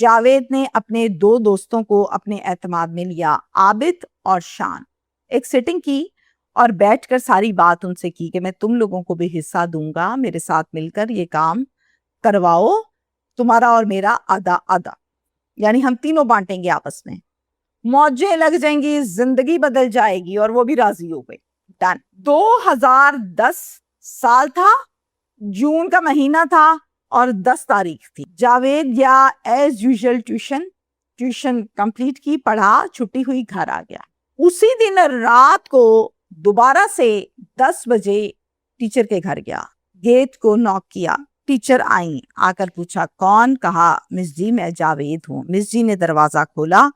جاوید نے اپنے دو دوستوں کو اپنے اعتماد میں لیا، عابد اور شان۔ ایک سیٹنگ کی اور بیٹھ کر ساری بات ان سے کی کہ میں تم لوگوں کو بھی حصہ دوں گا، میرے ساتھ مل کر یہ کام کرواؤ، تمہارا اور میرا آدھا آدھا، یعنی ہم تینوں بانٹیں گے آپس میں، موجیں لگ جائیں گی، زندگی بدل جائے گی، اور وہ بھی راضی ہو گئے۔ ڈن۔ 2010 سال تھا، جون کا مہینہ تھا اور 10 تاریخ تھی۔ جاوید گیا ایز یوزل ٹیوشن کمپلیٹ کی، پڑھا، چھٹی ہوئی، گھر آ گیا۔ اسی دن رات کو دوبارہ سے 10 بجے ٹیچر کے گھر گیا، گیٹ کو ناک کیا، ٹیچر آئیں، آ کر پوچھا کون؟ کہا مس جی میں جاوید ہوں۔ مس جی نے دروازہ کھولا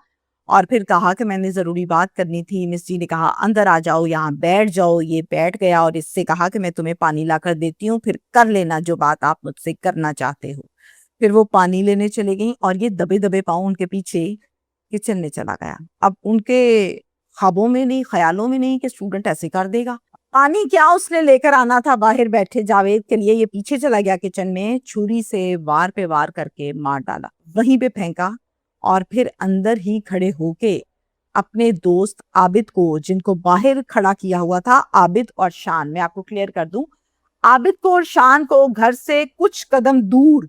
اور پھر کہا کہ میں نے ضروری بات کرنی تھی۔ مس جی نے کہا اندر آ جاؤ، یہاں بیٹھ جاؤ۔ یہ بیٹھ گیا اور اس سے کہا کہ میں تمہیں پانی لا کر دیتی ہوں، پھر کر لینا جو بات آپ مجھ سے کرنا چاہتے ہو۔ پھر وہ پانی لینے چلے گئیں اور یہ دبے دبے پاؤں ان کے پیچھے کچن میں چلا گیا۔ اب ان کے خوابوں میں نہیں، خیالوں میں نہیں کہ اسٹوڈنٹ ایسے کر دے گا۔ پانی کیا اس نے لے کر آنا تھا باہر بیٹھے جاوید کے لیے، یہ پیچھے چلا گیا کچن میں، چھری سے وار پہ وار کر کے مار ڈالا، وہیں پہ پھینکا، اور پھر اندر ہی کھڑے ہو کے اپنے دوست عابد کو، جن کو باہر کھڑا کیا ہوا تھا، عابد اور شان، میں آپ کو کلیئر کر دوں، عابد کو اور شان کو گھر سے کچھ قدم دور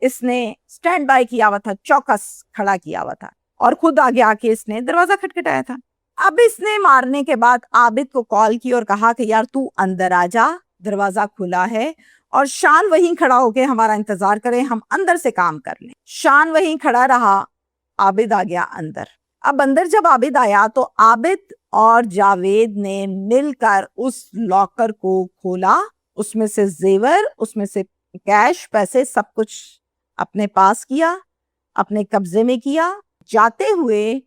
اس نے سٹینڈ بائی کیا ہوا تھا، چوکس کھڑا کیا ہوا تھا، اور خود آگے آ کے اس نے دروازہ کھٹکھٹایا تھا۔ اب اس نے مارنے کے بعد عابد کو کال کی اور کہا کہ یار تو اندر آ جا، دروازہ کھلا ہے، اور شان وہیں کھڑا ہو کے ہمارا انتظار کرے، ہم اندر سے کام کر لیں۔ شان وہیں کھڑا رہا، عابد آ گیا اندر۔ اب اندر جب عابد آیا تو عابد اور جاوید نے مل کر اس لاکر کو کھولا، اس میں سے زیور، اس میں سے کیش، پیسے، سب کچھ اپنے پاس کیا، اپنے قبضے میں کیا۔ جاتے ہوئے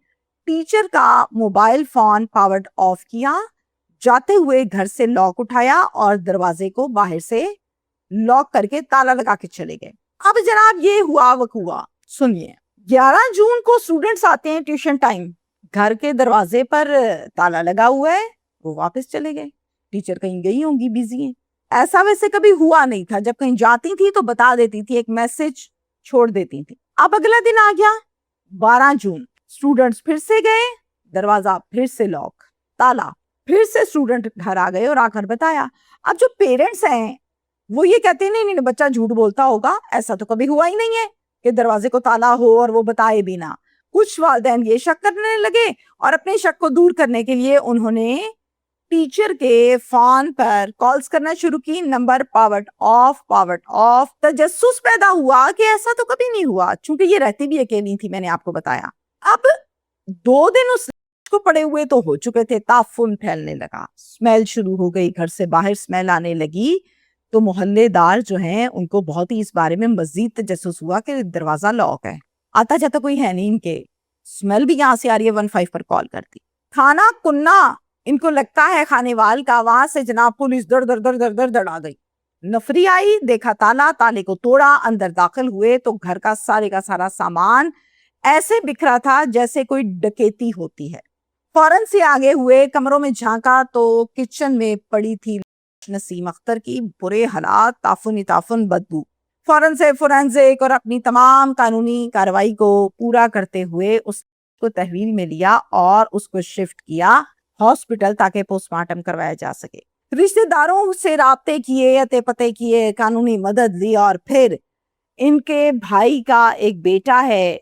ٹیچر کا موبائل فون پاورڈ آف کیا، جاتے ہوئے گھر سے لاک اٹھایا اور دروازے کو باہر سے لاک کر کے تالا لگا کے چلے گئے۔ اب جناب یہ ہوا وقوع سنیے، 11 جون کو اسٹوڈنٹس آتے ہیں ٹیوشن ٹائم، گھر کے دروازے پر تالا لگا ہوا ہے، وہ واپس چلے گئے، ٹیچر کہیں گئی ہوں گی، بیزی ہیں۔ ایسا ویسے کبھی ہوا نہیں تھا، جب کہیں جاتی تھی تو بتا دیتی تھی، ایک میسج چھوڑ دیتی تھی۔ اب اگلا دن آ گیا 12 جون، اسٹوڈنٹس پھر سے گئے، دروازہ پھر سے لاک، تالا، پھر سے اسٹوڈنٹ گھر آ گئے اور آ کر بتایا۔ اب جو پیرنٹس ہیں وہ یہ کہتے ہیں نہیں بچہ جھوٹ بولتا ہوگا، ایسا تو کبھی ہوا ہی نہیں ہے کہ دروازے کو تالا ہو اور وہ بتائے بھی نہ۔ کچھ والدین یہ شک کرنے لگے اور اپنے شک کو دور کرنے کے لیے انہوں نے ٹیچر کے فون پر کالز کرنا شروع کی، نمبر پاورڈ آف۔ تجسس پیدا ہوا کہ ایسا تو کبھی نہیں ہوا، چونکہ یہ رہتی بھی اکیلی تھی، میں نے آپ کو بتایا۔ اب 2 دن اس کو پڑے ہوئے تو ہو چکے تھے، تعفن پھیلنے لگا، اسمیل شروع ہو گئی، گھر سے باہر اسمیل آنے لگی، تو محلے دار جو ہیں ان کو بہت ہی اس بارے میں مزید تجسس ہوا کہ دروازہ لاک ہے، آتا جاتا کوئی ہے نہیں، ان کے اسمیل بھی یہاں سے آ رہی ہے، 15 پر کال کرتی۔ کھانا کننا ان کو لگتا ہے کھانے وال کا، وہاں سے جناب پولیس دڑ آ گئی، نفری آئی، دیکھا تالا، تالے کو توڑا، اندر داخل ہوئے تو گھر کا سارا سامان ایسے بکھرا تھا جیسے کوئی ڈکیتی ہوتی ہے۔ فوراً سے آگے ہوئے، کمروں میں جھانکا تو کچن میں پڑی تھی نسیم اختر کی، برے حالات، تعفن بدبو۔ فوراً سے فورینزک اور اپنی تمام قانونی کارروائی کو پورا کرتے ہوئے اس کو تحویل میں لیا اور اس کو شفٹ کیا ہاسپٹل تاکہ پوسٹ مارٹم کروایا جا سکے۔ رشتہ داروں سے رابطے کیے، اتے پتے کیے، قانونی مدد لی، اور پھر ان کے بھائی کا ایک بیٹا ہے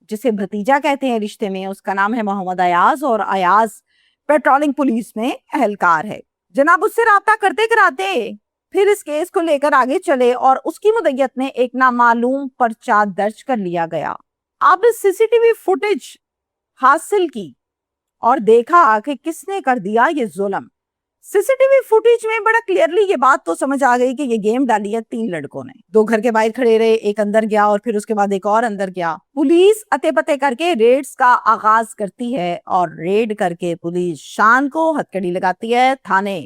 جسے بھتیجا کہتے ہیں رشتے میں، اس کا نام ہے محمد ایاز، اور ایاز پیٹرولنگ پولیس میں اہلکار ہے۔ جناب اس سے رابطہ کرتے کراتے پھر اس کیس کو لے کر آگے چلے اور اس کی مدعیت میں ایک نامعلوم پرچہ درج کر لیا گیا۔ اب سی سی ٹی وی فوٹیج حاصل کی اور دیکھا کہ کس نے کر دیا یہ ظلم۔ سی سی ٹی وی فوٹیج میں بڑا کلیئرلی یہ بات تو سمجھ آ گئی کہ یہ گیم ڈالی ہے 3 لڑکوں نے، 2 گھر کے باہر کھڑے رہے، ایک اندر گیا اور پھر اس کے بعد ایک اور اندر گیا۔ پولیس اتے پتے کر کے ریڈز کا آغاز کرتی ہے اور ریڈ کر کے پولیس شان کو ہتکڑی لگاتی ہے تھانے،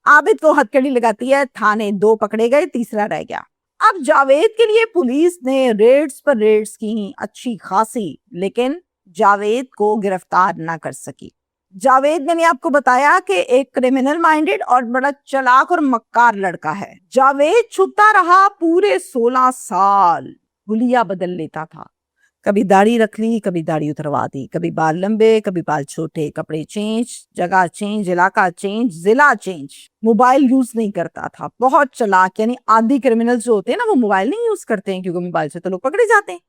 عابد کو ہتکڑی لگاتی ہے تھانے، 2 پکڑے گئے، تیسرا رہ گیا۔ اب جاوید کے لیے پولیس نے ریڈز پر ریڈز کی اچھی خاصی، لیکن جاوید کو گرفتار نہ کر سکی۔ جاوید میں نے آپ کو بتایا کہ ایک کرمینل مائنڈڈ اور بڑا چلاک اور مکار لڑکا ہے۔ جاوید چھپتا رہا پورے 16 سال، حلیہ بدل لیتا تھا، کبھی داڑھی رکھ لی، کبھی داڑھی اتروا دی، کبھی بال لمبے، کبھی بال چھوٹے، کپڑے چینج، جگہ چینج، علاقہ چینج، ضلع چینج۔ موبائل یوز نہیں کرتا تھا، بہت چلاک، یعنی آدھی کرمنل جو ہوتے ہیں نا وہ موبائل نہیں یوز کرتے ہیں کیونکہ موبائل سے تو لوگ پکڑے جاتے ہیں۔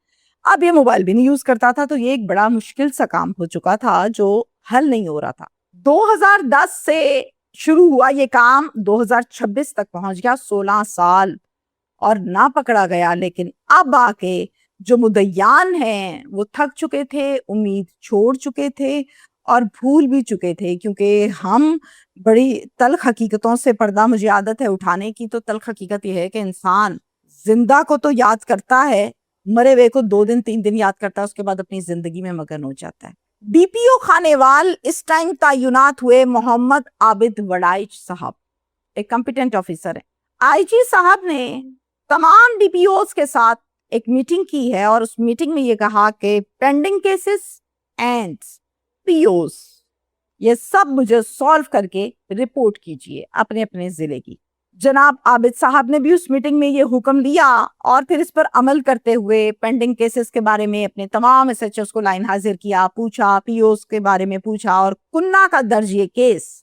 اب یہ موبائل بھی نہیں یوز کرتا تھا، تو یہ ایک بڑا مشکل سا کام ہو چکا تھا جو حل نہیں ہو رہا تھا۔ 2010 سے شروع ہوا یہ کام، 2026 تک پہنچ گیا، 16 سال اور نہ پکڑا گیا۔ لیکن اب آ کے جو مدعیان ہیں وہ تھک چکے تھے، امید چھوڑ چکے تھے اور بھول بھی چکے تھے، کیونکہ ہم بڑی تلخ حقیقتوں سے پردہ، مجھے عادت ہے اٹھانے کی، تو تلخ حقیقت یہ ہے کہ انسان زندہ کو تو یاد کرتا ہے، مرے ہوئے کو 2 دن 3 دن یاد کرتا ہے، اس کے بعد اپنی زندگی میں مگن ہو جاتا ہے۔ ڈی پی او خانیوال اس ٹائم تعینات ہوئے محمد عابد وڑائچ صاحب، ایک کمپیٹنٹ آفیسر ہے۔ آئی جی صاحب نے تمام ڈی پی اوز کے ساتھ ایک میٹنگ کی ہے اور اس میٹنگ میں یہ کہا کہ pending cases and P Os یہ سب مجھے سالو کر کے رپورٹ کیجئے اپنے اپنے ضلع کی۔ جناب عابد صاحب نے بھی اس میٹنگ میں یہ حکم لیا اور پھر اس پر عمل کرتے ہوئے پینڈنگ کیسز کے بارے میں اپنے تمام ایس ایچ اوز کو لائن حاضر کیا، پوچھا، پی اوز کے بارے میں پوچھا، اور کنہ کا درج یہ کیس،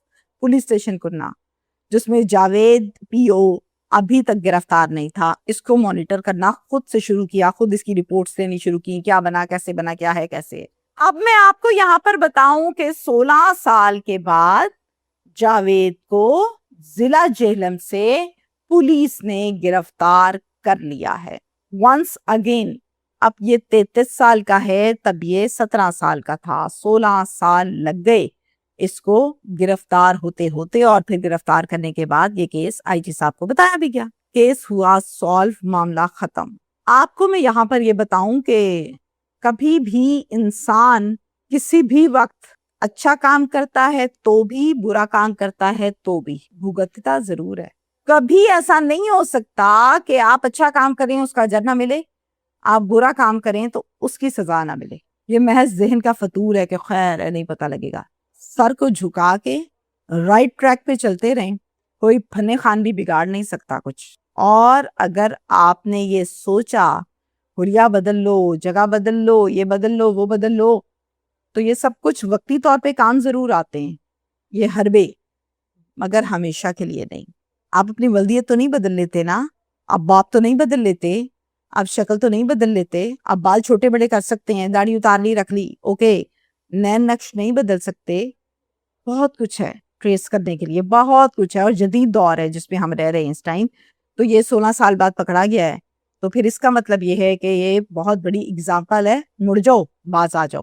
پولیس اسٹیشن کنہ، جس میں جاوید پی او ابھی تک گرفتار نہیں تھا، اس کو مانیٹر کرنا خود سے شروع کیا، خود اس کی رپورٹس دینی شروع کی، کیا بنا، کیسے بنا، کیا ہے، کیسے۔ اب میں آپ کو یہاں پر بتاؤں کہ 16 سال کے بعد جاوید کو ضلع جہلم سے پولیس نے گرفتار کر لیا ہے۔ ونس اگین، اب یہ 33 سال کا ہے، تب یہ 17 سال کا تھا، 16 سال لگ گئے اس کو گرفتار ہوتے ہوتے، اور پھر گرفتار کرنے کے بعد یہ کیس آئی جی صاحب کو بتایا بھی گیا، کیس ہوا سالو، معاملہ ختم۔ آپ کو میں یہاں پر یہ بتاؤں کہ کبھی بھی انسان کسی بھی وقت اچھا کام کرتا ہے تو بھی، برا کام کرتا ہے تو بھی بھگتتا ضرور ہے۔ کبھی ایسا نہیں ہو سکتا کہ آپ اچھا کام کریں اس کا اجر نہ ملے، آپ برا کام کریں تو اس کی سزا نہ ملے۔ یہ محض ذہن کا فطور ہے کہ خیر ہے، نہیں پتہ لگے گا۔ سر کو جھکا کے رائٹ ٹریک پہ چلتے رہیں، کوئی فن خان بھی بگاڑ نہیں سکتا کچھ۔ اور اگر آپ نے یہ سوچا حلیہ بدل لو، جگہ بدل لو، یہ بدل لو، وہ بدل لو، تو یہ سب کچھ وقتی طور پہ کام ضرور آتے ہیں، یہ حربے، مگر ہمیشہ کے لیے نہیں۔ آپ اپنی ولدیت تو نہیں بدل لیتے نا، آپ باپ تو نہیں بدل لیتے، آپ شکل تو نہیں بدل لیتے، آپ بال چھوٹے بڑے کر سکتے ہیں، داڑھی اتار لی رکھ لی، اوکے، نین نقش نہیں بدل سکتے۔ بہت کچھ ہے ٹریس کرنے کے لیے، بہت کچھ ہے، اور جدید دور ہے جس میں ہم رہ رہے ہیں اس ٹائم۔ تو یہ 16 سال بعد پکڑا گیا ہے، تو پھر اس کا مطلب یہ ہے کہ یہ بہت بڑی اگزامپل ہے، مڑ جاؤ، باز آ جاؤ۔